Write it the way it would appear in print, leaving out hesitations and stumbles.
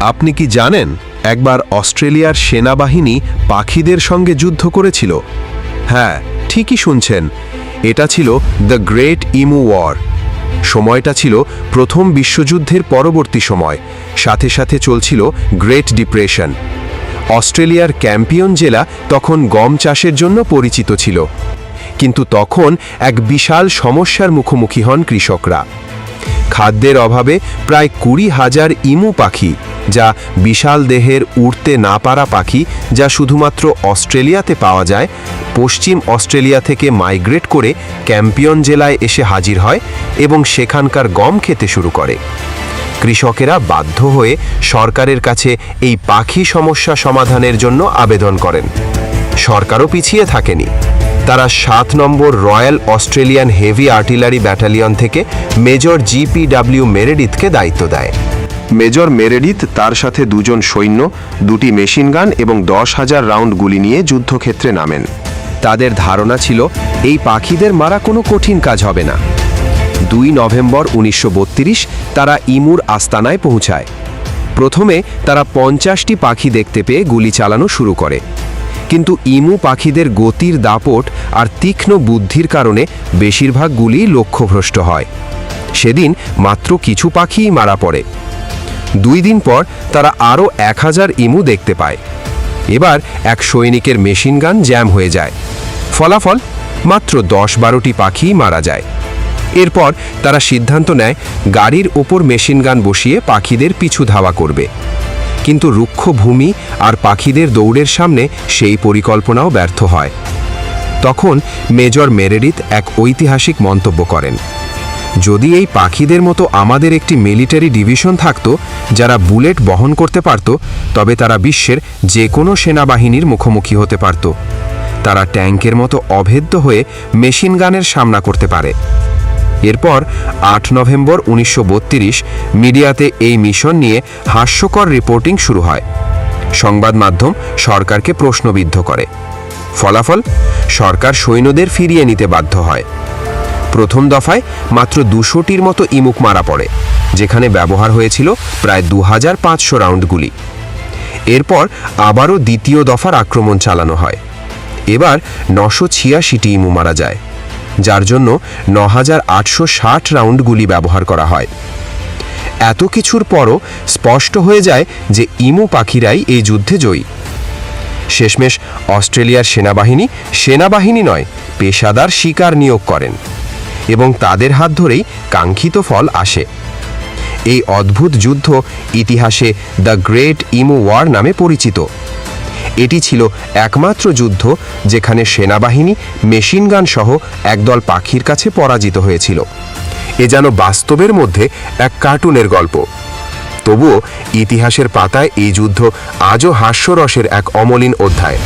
আপনি কি জানেন একবার অস্ট্রেলিয়ার সেনাবাহিনী পাখিদের সঙ্গে যুদ্ধ করেছিল? হ্যাঁ, ঠিকই শুনছেন, এটা ছিল দ্য গ্রেট ইমু ওয়ার। সময়টা ছিল প্রথম বিশ্বযুদ্ধের পরবর্তী সময়, সাথে সাথে চলছিল গ্রেট ডিপ্রেশন। অস্ট্রেলিয়ার ক্যাম্পিয়ন জেলা তখন গম চাষের জন্য পরিচিত ছিল, কিন্তু তখন এক বিশাল সমস্যার মুখোমুখি হন কৃষকরা। খাদ্যের অভাবে প্রায় 20,000 ইমু পাখি, যা বিশাল দেহের উড়তে না পারা পাখি যা শুধুমাত্র অস্ট্রেলিয়াতে পাওয়া যায়, পশ্চিম অস্ট্রেলিয়া থেকে মাইগ্রেট করে ক্যাম্পিয়ন জেলায় এসে হাজির হয় এবং সেখানকার গম খেতে শুরু করে। কৃষকেরা বাধ্য হয়ে সরকারের কাছে এই পাখি সমস্যা সমাধানের জন্য আবেদন করেন। সরকারও পিছিয়ে থাকেনি। তারা 7 নম্বর royal Australian heavy artillery battalion থেকে মেজর GPW মেরেডিথকে দায়িত্ব দেয়। মেজর মেরেডিথ তার সাথে 2 জন সৈন্য, 2টি মেশিনগান এবং 10,000 রাউন্ড গুলি নিয়ে যুদ্ধক্ষেত্রে নামেন। তাদের ধারণা ছিল এই পাখিদের মারা কোনো কঠিন কাজ হবে না। 2 নভেম্বর 1932 তারা ইমুর আস্তানায় পৌঁছায়। প্রথমে তারা 50টি পাখি দেখতে পেয়ে গুলি চালানো শুরু করে, কিন্তু ইমু পাখিদের গতির দাপট আর তীক্ষ্ণ বুদ্ধির কারণে বেশিরভাগ গুলি লক্ষ্যভ্রষ্ট হয়। সেদিন মাত্র কিছু পাখিই মারা পড়ে। 2 দিন পর তারা আরও 1000 ইমু দেখতে পায়। এবার এক সৈনিকের মেশিনগান জ্যাম হয়ে যায়। ফলাফল, মাত্র 10-12টি পাখিই মারা যায়। এরপর তারা সিদ্ধান্ত নেয় গাড়ির ওপর মেশিনগান বসিয়ে পাখিদের পিছু ধাওয়া করবে, কিন্তু রুক্ষ ভূমি আর পাখিদের দৌড়ের সামনে সেই পরিকল্পনাও ব্যর্থ হয়। তখন মেজর মেরেডিথ এক ঐতিহাসিক মন্তব্য করেন, যদি এই পাখিদের মতো আমাদের একটি মিলিটারি ডিভিশন থাকত যারা বুলেট বহন করতে পারত, তবে তারা বিশ্বের যে কোনো সেনাবাহিনীর মুখোমুখি হতে পারত। তারা ট্যাঙ্কের মতো অভেদ্য হয়ে মেশিনগানের সামনা করতে পারে। এরপর 8 নভেম্বর 1932 মিডিয়াতে এই মিশন নিয়ে হাস্যকর রিপোর্টিং শুরু হয়। সংবাদ মাধ্যম সরকারকে প্রশ্নবিদ্ধ করে। ফলাফল, সরকার সৈন্যদের ফিরিয়ে নিতে বাধ্য হয়। প্রথম দফায় মাত্র 200টির মতো ইমুক মারা পড়ে, যেখানে ব্যবহার হয়েছিল প্রায় 2500 রাউন্ড গুলি। এরপর আবারও দ্বিতীয় দফার আক্রমণ চালানো হয়। এবার 986টি ইমু মারা যায়, যার জন্য 9860 রাউন্ড গুলি ব্যবহার করা হয়। এত কিছুর পরও স্পষ্ট হয়ে যায় যে ইমু পাখিরাই এই যুদ্ধে জয়ী। শেষমেশ অস্ট্রেলিয়ার সেনাবাহিনী নয়, পেশাদার শিকার নিয়োগ করেন এবং তাদের হাত ধরেই কাঙ্ক্ষিত ফল আসে। এই অদ্ভুত যুদ্ধ ইতিহাসে দ্য গ্রেট ইমু ওয়ার নামে পরিচিত। এটি ছিল একমাত্র যুদ্ধ যেখানে সেনাবাহিনী মেশিনগান সহ একদল পাখির কাছে পরাজিত হয়েছিল। এ যেন বাস্তবের মধ্যে এক কার্টুনের গল্প। তবুও ইতিহাসের পাতায় এই যুদ্ধ আজও হাস্যরসের এক অমলিন অধ্যায়।